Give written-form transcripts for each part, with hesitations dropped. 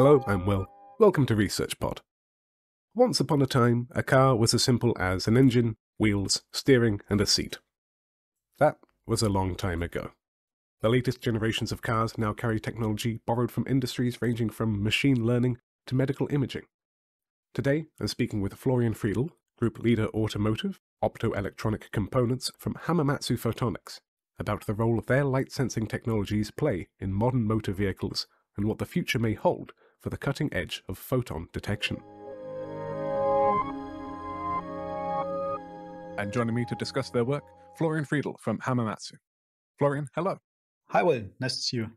Hello, I'm Will. Welcome to ResearchPod. Once upon a time, a car was as simple as an engine, wheels, steering, and a seat. That was a long time ago. The latest generations of cars now carry technology borrowed from industries ranging from machine learning to medical imaging. Today, I'm speaking with Florian Friedl, Group Leader Automotive, Opto-Electronic Components from Hamamatsu Photonics, about the role their light-sensing technologies play in modern motor vehicles and what the future may hold for the cutting edge of photon detection. And joining me to discuss their work, Florian Friedl from Hamamatsu. Florian, hello. Hi, Will. Nice to see you.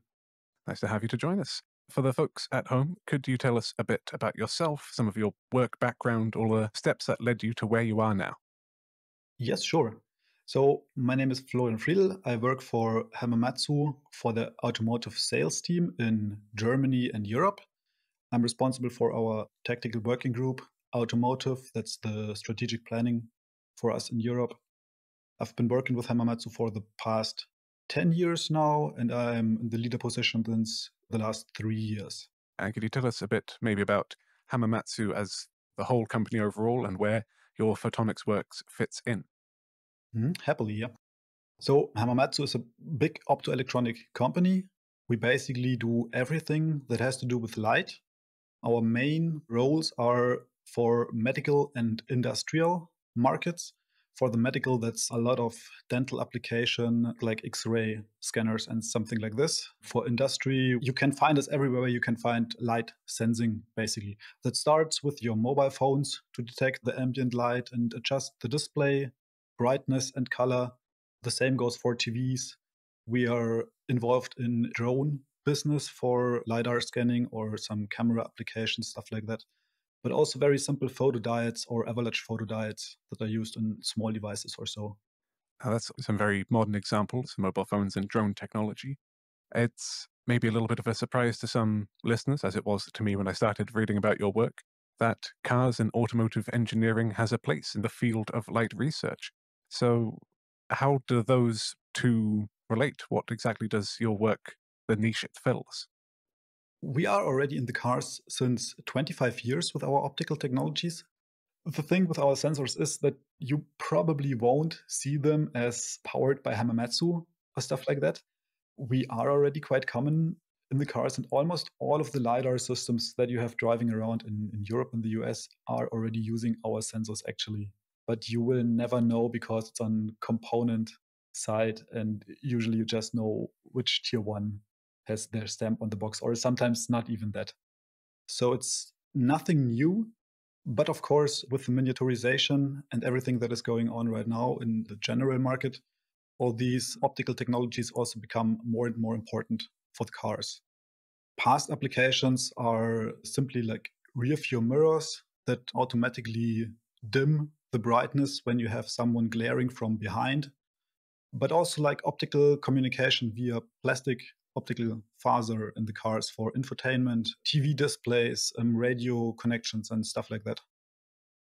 Nice to have you to join us. For the folks at home, could you tell us a bit about yourself, some of your work background, all the steps that led you to where you are now? Yes, sure. So my name is Florian Friedl. I work for Hamamatsu for the automotive sales team in Germany and Europe. I'm responsible for our tactical working group, automotive. That's the strategic planning for us in Europe. I've been working with Hamamatsu for the past 10 years now, and I'm in the leader position since the last 3 years. And could you tell us a bit maybe about Hamamatsu as the whole company overall and where your photonics works fits in? Happily, yeah. So Hamamatsu is a big optoelectronic company. We basically do everything that has to do with light. Our main roles are for medical and industrial markets. For the medical, that's a lot of dental application like X-ray scanners and something like this. For industry, you can find us everywhere where you can find light sensing, basically. That starts with your mobile phones to detect the ambient light and adjust the display, brightness and color. The same goes for TVs. We are involved in drone business for LiDAR scanning or some camera applications, stuff like that. But also very simple photodiodes or avalanche photodiodes that are used in small devices or so. That's some very modern examples, mobile phones and drone technology. It's maybe a little bit of a surprise to some listeners, as it was to me when I started reading about your work, that cars and automotive engineering has a place in the field of light research. So how do those two relate? What exactly does your work, the niche it fills? We are already in the cars since 25 years with our optical technologies. The thing with our sensors is that you probably won't see them as powered by Hamamatsu or stuff like that. We are already quite common in the cars, and almost all of the LiDAR systems that you have driving around in Europe and the US are already using our sensors actually. But you will never know because it's on component side, and usually you just know which tier one has their stamp on the box, or sometimes not even that. So it's nothing new. But of course, with the miniaturization and everything that is going on right now in the general market, all these optical technologies also become more and more important for the cars. Past applications are simply like rear view mirrors that automatically dim the brightness when you have someone glaring from behind, but also like optical communication via plastic optical fiber in the cars for infotainment, TV displays, radio connections, and stuff like that.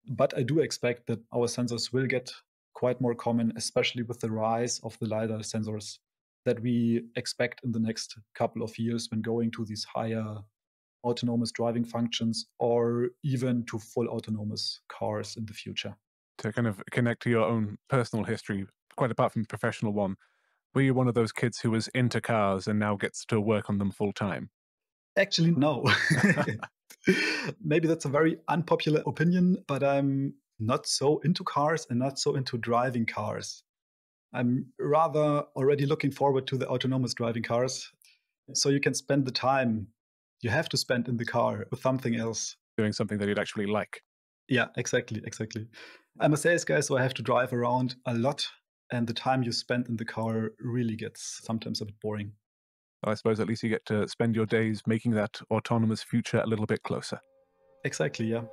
But I do expect that our sensors will get quite more common, especially with the rise of the LiDAR sensors that we expect in the next couple of years when going to these higher autonomous driving functions or even to full autonomous cars in the future. To kind of connect to your own personal history, quite apart from professional one, were you one of those kids who was into cars and now gets to work on them full time? Actually, no. Maybe that's a very unpopular opinion, but I'm not so into cars and not so into driving cars. I'm rather already looking forward to the autonomous driving cars. So you can spend the time you have to spend in the car with something else. Doing something that you'd actually like. Yeah, exactly. I'm a sales guy, so I have to drive around a lot. And the time you spend in the car really gets sometimes a bit boring. I suppose at least you get to spend your days making that autonomous future a little bit closer. Exactly, yeah.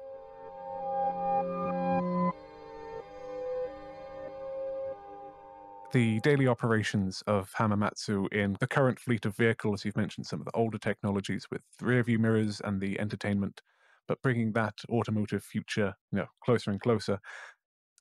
The daily operations of Hamamatsu in the current fleet of vehicles, you've mentioned some of the older technologies with rear view mirrors and the entertainment, but bringing that automotive future, closer and closer.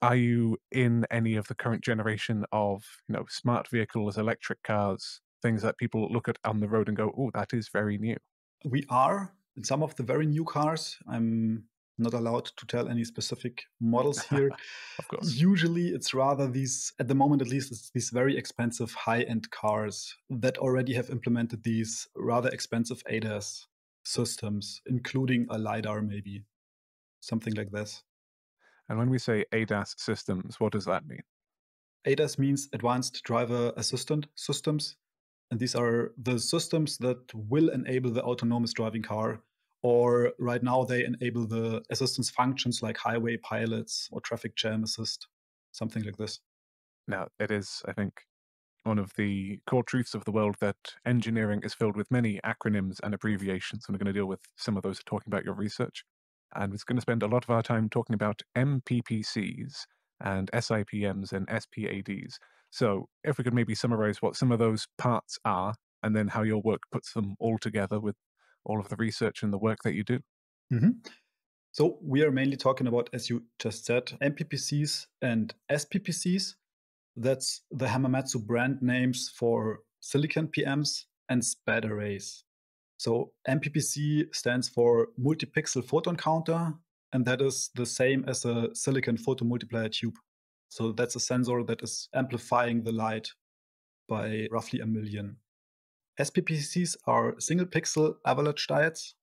Are you in any of the current generation of, smart vehicles, electric cars, things that people look at on the road and go, oh, that is very new? We are. In some of the very new cars, I'm not allowed to tell any specific models here. Of course. Usually, it's rather these, at the moment at least, it's these very expensive high end cars that already have implemented these rather expensive ADAS systems, including a LiDAR, maybe something like this. And when we say ADAS systems, what does that mean? ADAS means Advanced Driver Assistant Systems. And these are the systems that will enable the autonomous driving car. Or right now, they enable the assistance functions like highway pilots or traffic jam assist, something like this. Now, it is, I think, one of the core truths of the world that engineering is filled with many acronyms and abbreviations. And we're going to deal with some of those talking about your research. And we're going to spend a lot of our time talking about MPPCs and SIPMs and SPADs. So if we could maybe summarize what some of those parts are and then how your work puts them all together with all of the research and the work that you do. Mhm. So we are mainly talking about, as you just said, MPPCs and SPPCs. That's the Hamamatsu brand names for silicon PMs and SPAD arrays. So MPPC stands for multi-pixel photon counter, and that is the same as a silicon photomultiplier tube. So that's a sensor that is amplifying the light by roughly a million. SPPCs are single pixel avalanche diodes.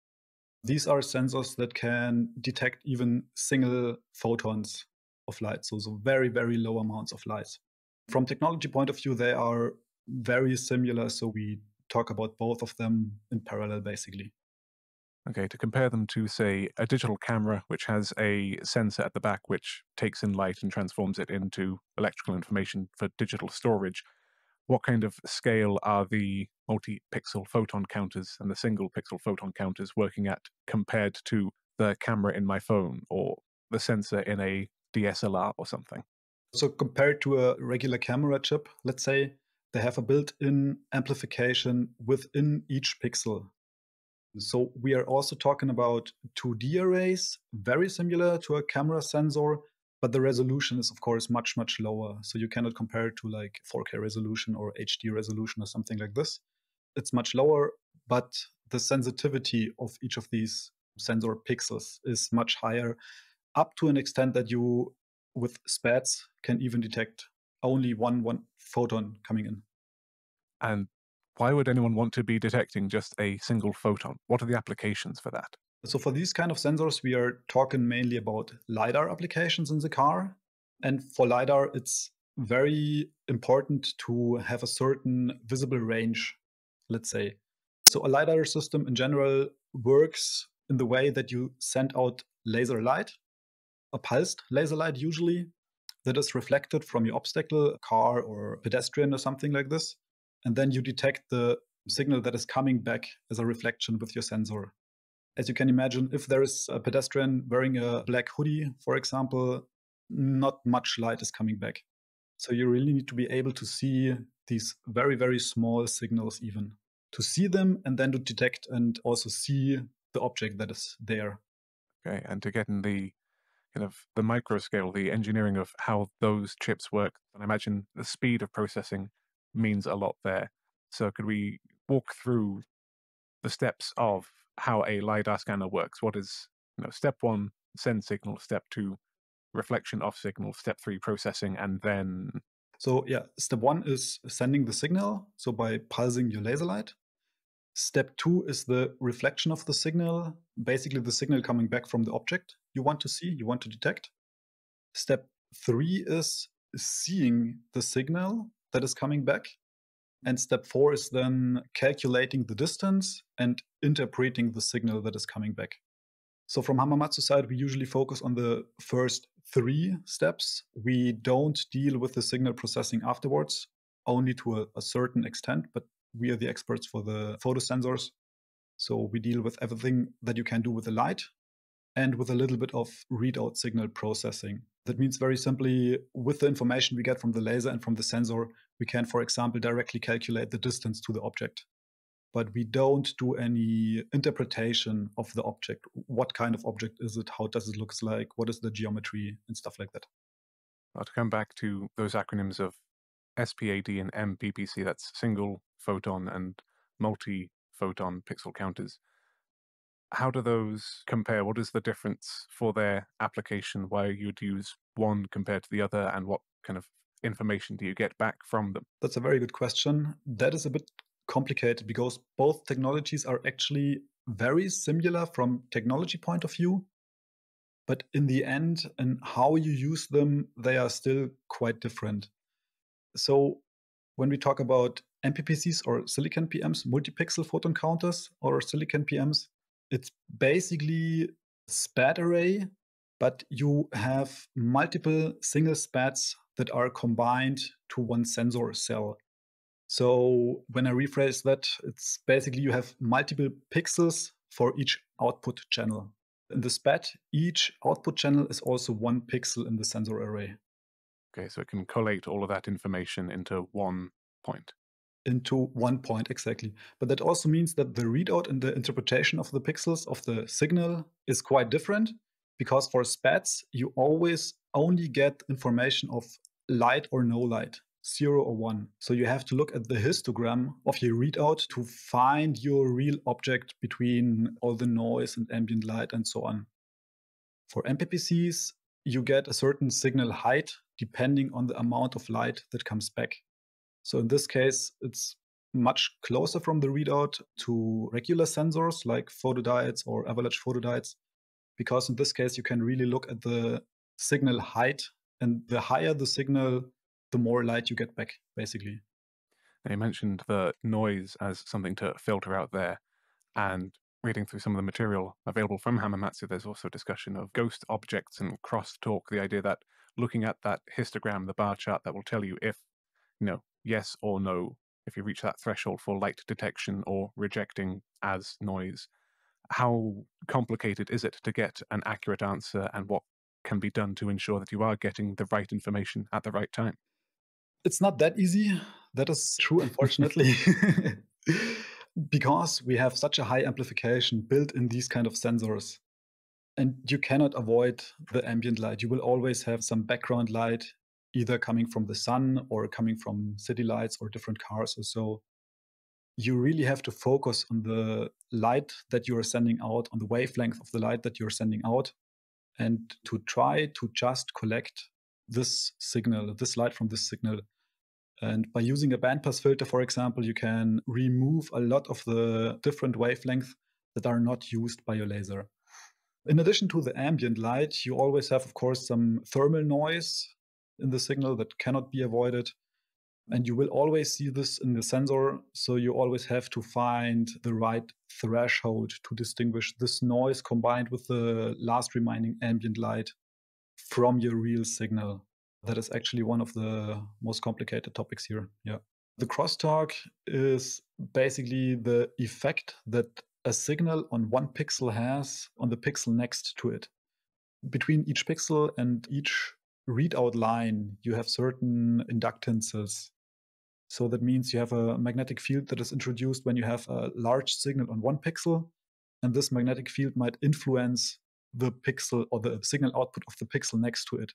These are sensors that can detect even single photons of light, so very, very low amounts of light. From technology point of view, they are very similar, so we talk about both of them in parallel, basically. Okay, to compare them to, say, a digital camera, which has a sensor at the back which takes in light and transforms it into electrical information for digital storage, what kind of scale are the multi-pixel photon counters and the single pixel photon counters working at compared to the camera in my phone or the sensor in a DSLR or something? So compared to a regular camera chip, let's say, they have a built-in amplification within each pixel. So we are also talking about 2D arrays, very similar to a camera sensor, but the resolution is of course much, much lower. So you cannot compare it to like 4K resolution or HD resolution or something like this. It's much lower, but the sensitivity of each of these sensor pixels is much higher, up to an extent that you, with SPADs, can even detect only one photon coming in. And why would anyone want to be detecting just a single photon? What are the applications for that? So for these kind of sensors, we are talking mainly about LiDAR applications in the car. And for LiDAR, it's very important to have a certain visible range, let's say. So a LiDAR system in general works in the way that you send out laser light, a pulsed laser light usually, that is reflected from your obstacle, car or pedestrian or something like this. And then you detect the signal that is coming back as a reflection with your sensor. As you can imagine, if there is a pedestrian wearing a black hoodie, for example, not much light is coming back. So you really need to be able to see these very, very small signals, even to see them and then to detect and also see the object that is there. Okay, and to get in the kind of the micro scale, the engineering of how those chips work, and I imagine the speed of processing means a lot there. So could we walk through the steps of how a LiDAR scanner works? What is, step one, send signal, step two, reflection of signal, step three, processing, and then So yeah, step one is sending the signal, so by pulsing your laser light. Step two is the reflection of the signal, basically the signal coming back from the object you want to see, you want to detect. Step three is seeing the signal that is coming back. And step four is then calculating the distance and interpreting the signal that is coming back. So from Hamamatsu side, we usually focus on the first three steps. We don't deal with the signal processing afterwards, only to a certain extent, but we are the experts for the photosensors. So we deal with everything that you can do with the light and with a little bit of readout signal processing. That means very simply, with the information we get from the laser and from the sensor, we can, for example, directly calculate the distance to the object. But we don't do any interpretation of the object. What kind of object is it? How does it look like? What is the geometry and stuff like that? well, to come back to those acronyms of SPAD and MPPC, that's single photon and multi photon pixel counters. How do those compare? What is the difference for their application, why you'd use one compared to the other, and what kind of information do you get back from them? That's a very good question. That is a bit complicated because both technologies are actually very similar from technology point of view, but in the end and how you use them, they are still quite different. So when we talk about MPPCs or silicon PMs, multi-pixel photon counters or silicon PMs, it's basically SPAD array, but you have multiple single SPADs that are combined to one sensor cell. So when I rephrase that, it's basically you have multiple pixels for each output channel. In the SPAD, each output channel is also one pixel in the sensor array. Okay, so it can collate all of that information into one point. Into one point, exactly. But that also means that the readout and the interpretation of the pixels of the signal is quite different because for SPADs, you always only get information of light or no light, 0 or 1. So you have to look at the histogram of your readout to find your real object between all the noise and ambient light and so on. For MPPCs, you get a certain signal height depending on the amount of light that comes back. So in this case, it's much closer from the readout to regular sensors like photodiodes or avalanche photodiodes, because in this case, you can really look at the signal height, and the higher the signal, the more light you get back, basically. Now, you mentioned the noise as something to filter out there, and reading through some of the material available from Hamamatsu, there's also discussion of ghost objects and crosstalk, the idea that looking at that histogram, the bar chart, that will tell you if, yes or no, if you reach that threshold for light detection or rejecting as noise. How complicated is it to get an accurate answer, and what can be done to ensure that you are getting the right information at the right time? It's not that easy. That is true, unfortunately. Because we have such a high amplification built in these kind of sensors. And you cannot avoid the ambient light. You will always have some background light, either coming from the sun or coming from city lights or different cars or so. You really have to focus on the light that you are sending out, on the wavelength of the light that you're sending out, and to try to just collect this signal, this light from this signal. And by using a bandpass filter, for example, you can remove a lot of the different wavelengths that are not used by your laser. In addition to the ambient light, you always have, of course, some thermal noise in the signal that cannot be avoided. And you will always see this in the sensor. So you always have to find the right threshold to distinguish this noise combined with the last remaining ambient light from your real signal. That is actually one of the most complicated topics here. Yeah. The crosstalk is basically the effect that a signal on one pixel has on the pixel next to it. Between each pixel and each readout line, you have certain inductances. So that means you have a magnetic field that is introduced when you have a large signal on one pixel, and this magnetic field might influence the pixel or the signal output of the pixel next to it.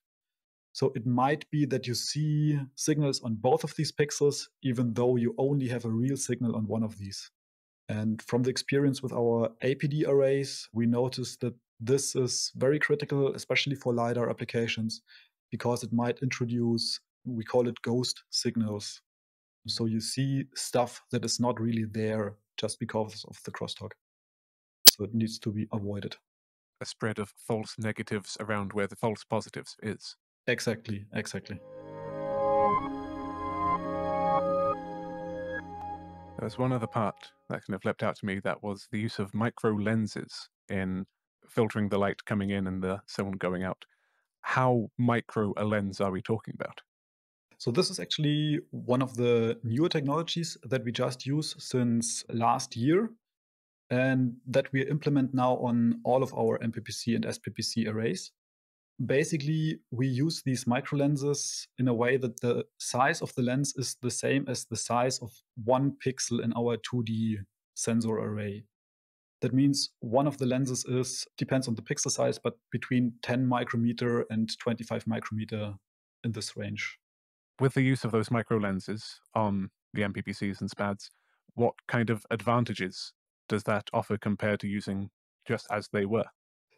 So it might be that you see signals on both of these pixels, even though you only have a real signal on one of these. And from the experience with our APD arrays, we noticed that this is very critical, especially for LiDAR applications, because it might introduce, we call it ghost signals. So you see stuff that is not really there just because of the crosstalk. So it needs to be avoided. A spread of false negatives around where the false positives is. Exactly, exactly. There was one other part that kind of leapt out to me, that was the use of micro lenses in filtering the light coming in and the sound going out. How micro a lens are we talking about? So this is actually one of the newer technologies that we just use since last year and that we implement now on all of our MPPC and SPPC arrays. Basically, we use these micro lenses in a way that the size of the lens is the same as the size of one pixel in our 2D sensor array. That means one of the lenses depends on the pixel size, but between 10 micrometer and 25 micrometer in this range. With the use of those micro lenses on the MPPCs and SPADs, what kind of advantages does that offer compared to using just as they were.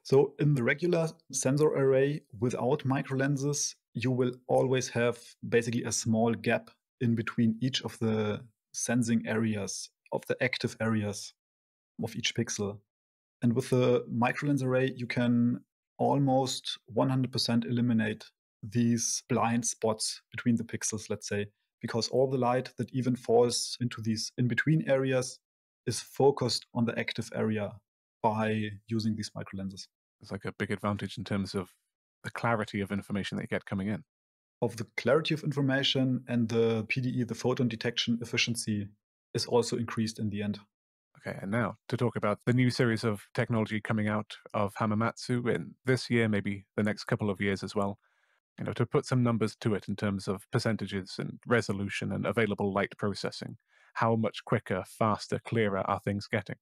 So in the regular sensor array without microlenses, you will always have basically a small gap in between each of the sensing areas, of the active areas of each pixel. And with the microlens array, you can almost 100% eliminate these blind spots between the pixels, let's say, because all the light that even falls into these in-between areas is focused on the active area by using these microlenses. It's like a big advantage in terms of the clarity of information that you get coming in. Of the clarity of information, and the PDE, the photon detection efficiency, is also increased in the end. Okay, and now to talk about the new series of technology coming out of Hamamatsu in this year, maybe the next couple of years as well. To put some numbers to it in terms of percentages and resolution and available light processing. How much quicker, faster, clearer are things getting?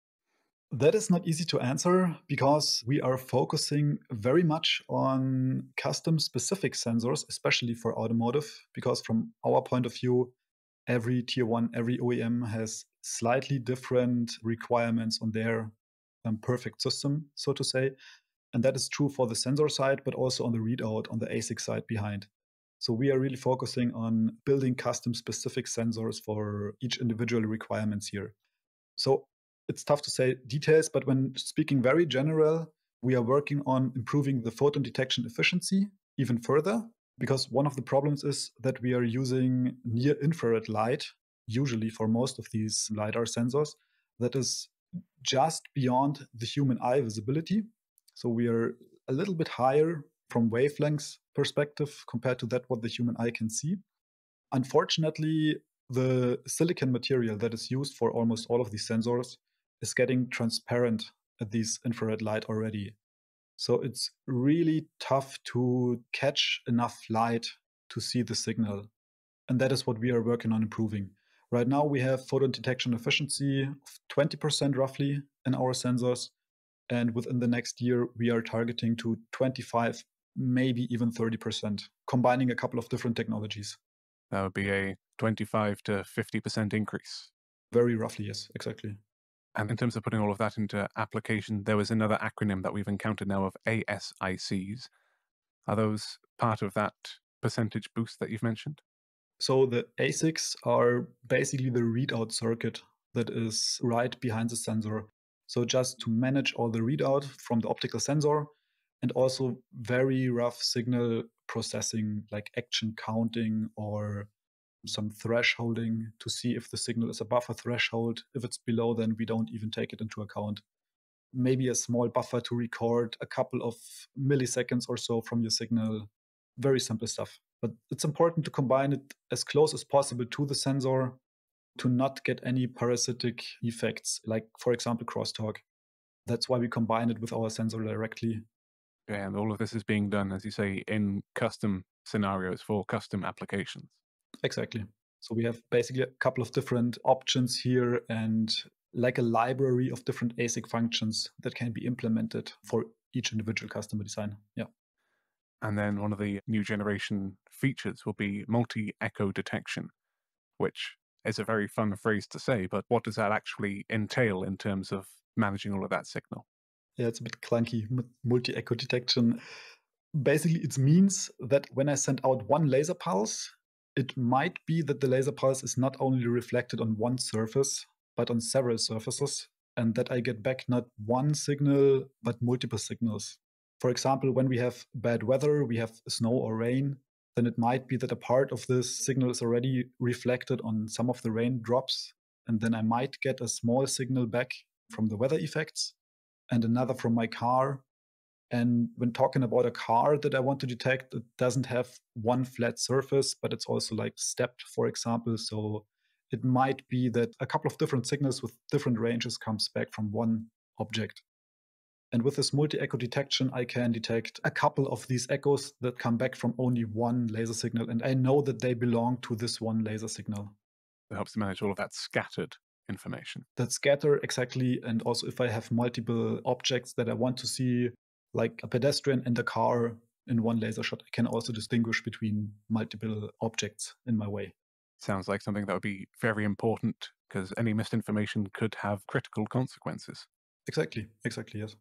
That is not easy to answer because we are focusing very much on custom specific sensors, especially for automotive, because from our point of view, every tier one, every OEM has slightly different requirements on their perfect system, so to say. And that is true for the sensor side, but also on the readout, on the ASIC side behind. So we are really focusing on building custom specific sensors for each individual requirements here. So it's tough to say details, but when speaking very general, we are working on improving the photon detection efficiency even further, because one of the problems is that we are using near infrared light, usually for most of these LiDAR sensors, that is just beyond the human eye visibility. So we are a little bit higher from wavelengths perspective compared to that what the human eye can see. Unfortunately, the silicon material that is used for almost all of these sensors is getting transparent at these infrared light already. So it's really tough to catch enough light to see the signal. And that is what we are working on improving. Right now, we have photon detection efficiency of 20% roughly in our sensors. And within the next year, we are targeting to 25, maybe even 30%, combining a couple of different technologies. That would be a 25 to 50% increase. Very roughly, yes, exactly. And in terms of putting all of that into application, there was another acronym that we've encountered now of ASICs. Are those part of that percentage boost that you've mentioned? So the ASICs are basically the readout circuit that is right behind the sensor. So just to manage all the readout from the optical sensor, and also very rough signal processing like action counting or some thresholding to see if the signal is above a threshold. If it's below, then we don't even take it into account. Maybe a small buffer to record a couple of milliseconds or so from your signal. Very simple stuff. But it's important to combine it as close as possible to the sensor to not get any parasitic effects, like, for example, crosstalk. That's why we combine it with our sensor directly. Yeah, and all of this is being done, as you say, in custom scenarios for custom applications. Exactly. So we have basically a couple of different options here and like a library of different ASIC functions that can be implemented for each individual customer design. Yeah. And then one of the new generation features will be multi-echo detection, which is a very fun phrase to say, but what does that actually entail in terms of managing all of that signal? Yeah, it's a bit clunky, multi-echo detection. Basically, it means that when I send out one laser pulse, it might be that the laser pulse is not only reflected on one surface, but on several surfaces, and that I get back not one signal, but multiple signals. For example, when we have bad weather, we have snow or rain, then it might be that a part of this signal is already reflected on some of the raindrops, and then I might get a small signal back from the weather effects and another from my car. And when talking about a car that I want to detect, it doesn't have one flat surface, but it's also like stepped, for example. So it might be that a couple of different signals with different ranges comes back from one object. And with this multi-echo detection, I can detect a couple of these echoes that come back from only one laser signal. And I know that they belong to this one laser signal. It helps to manage all of that scattered information. That scatter, exactly. And also if I have multiple objects that I want to see, like a pedestrian and a car in one laser shot, I can also distinguish between multiple objects in my way. Sounds like something that would be very important because any misinformation could have critical consequences. Exactly, yes.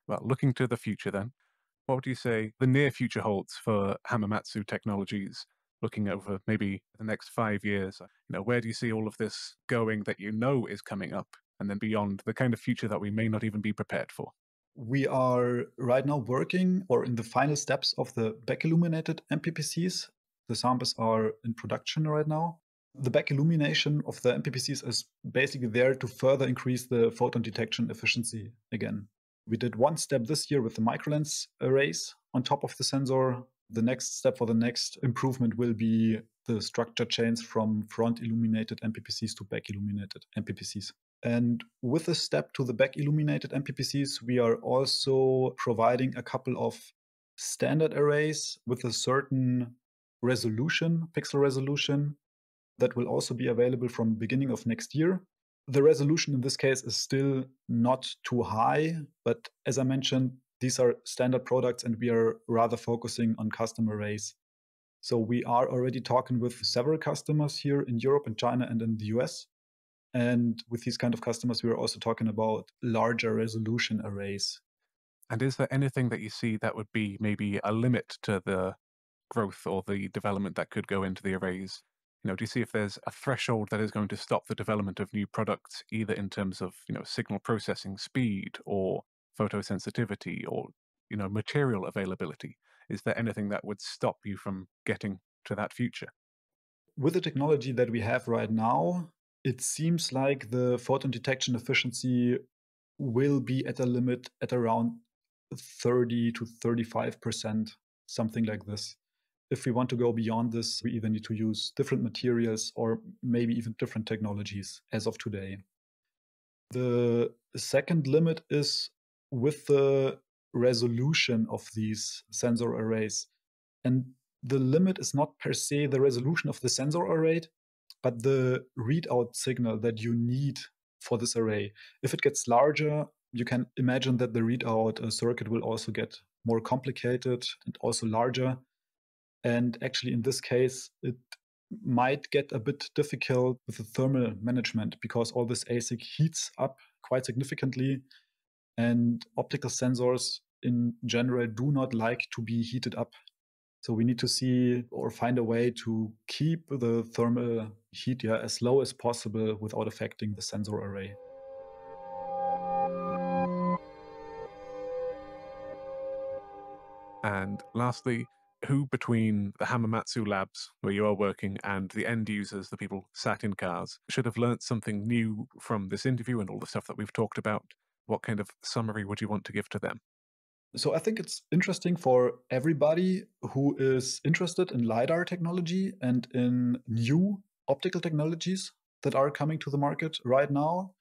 Well, looking to the future then, what would you say the near future holds for Hamamatsu Technologies, looking over maybe the next 5 years? Where do you see all of this going that is coming up, and then beyond, the kind of future that we may not even be prepared for? We are right now working or in the final steps of the back illuminated MPPCs. The samples are in production right now. The back illumination of the MPPCs is basically there to further increase the photon detection efficiency again. We did one step this year with the microlens arrays on top of the sensor. The next step for the next improvement will be the structure chains from front illuminated MPPCs to back illuminated MPPCs. And with the step to the back illuminated MPPCs, we are also providing a couple of standard arrays with a certain resolution, pixel resolution, that will also be available from beginning of next year. The resolution in this case is still not too high, but as I mentioned, these are standard products and we are rather focusing on custom arrays. So we are already talking with several customers here in Europe and China and in the US. And with these kind of customers, we are also talking about larger resolution arrays. And is there anything that you see that would be maybe a limit to the growth or the development that could go into the arrays? Do you see if there's a threshold that is going to stop the development of new products, either in terms of, signal processing speed or photosensitivity or, material availability? Is there anything that would stop you from getting to that future? With the technology that we have right now, it seems like the photon detection efficiency will be at a limit at around 30 to 35%, something like this. If we want to go beyond this, we either need to use different materials or maybe even different technologies as of today. The second limit is with the resolution of these sensor arrays. And the limit is not per se the resolution of the sensor array, but the readout signal that you need for this array. If it gets larger, you can imagine that the readout circuit will also get more complicated and also larger. And actually, in this case, it might get a bit difficult with the thermal management because all this ASIC heats up quite significantly. And optical sensors in general do not like to be heated up. So we need to see or find a way to keep the thermal heat as low as possible without affecting the sensor array. And lastly, who between the Hamamatsu labs where you are working and the end users, the people sat in cars, should have learnt something new from this interview and all the stuff that we've talked about? What kind of summary would you want to give to them? So I think it's interesting for everybody who is interested in LiDAR technology and in new optical technologies that are coming to the market right now.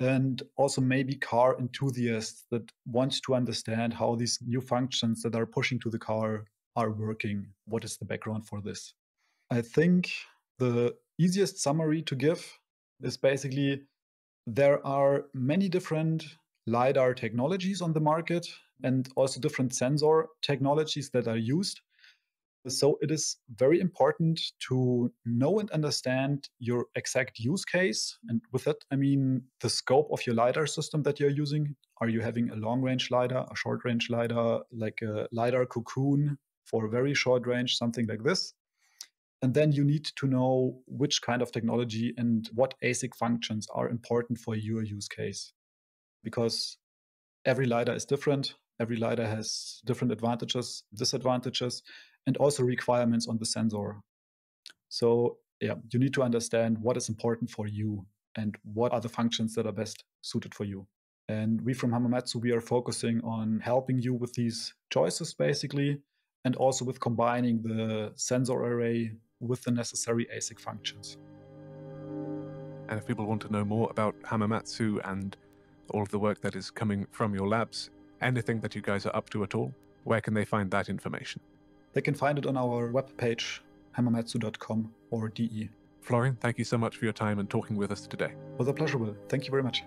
And also maybe car enthusiasts that want to understand how these new functions that are pushing to the car are working. What is the background for this? I think the easiest summary to give is basically there are many different LiDAR technologies on the market and also different sensor technologies that are used. So it is very important to know and understand your exact use case. And with that, I mean the scope of your LiDAR system that you're using. Are you having a long-range LiDAR, a short-range LiDAR, like a LiDAR cocoon for a very short range, something like this? And then you need to know which kind of technology and what ASIC functions are important for your use case. Because every LiDAR is different. Every LiDAR has different advantages, disadvantages, and also requirements on the sensor. So yeah, you need to understand what is important for you and what are the functions that are best suited for you. And we from Hamamatsu, we are focusing on helping you with these choices basically, and also with combining the sensor array with the necessary ASIC functions. And if people want to know more about Hamamatsu and all of the work that is coming from your labs, anything that you guys are up to at all, where can they find that information? They can find it on our webpage, hamamatsu.com or DE. Florian, thank you so much for your time and talking with us today. It was a pleasure, Will. Thank you very much.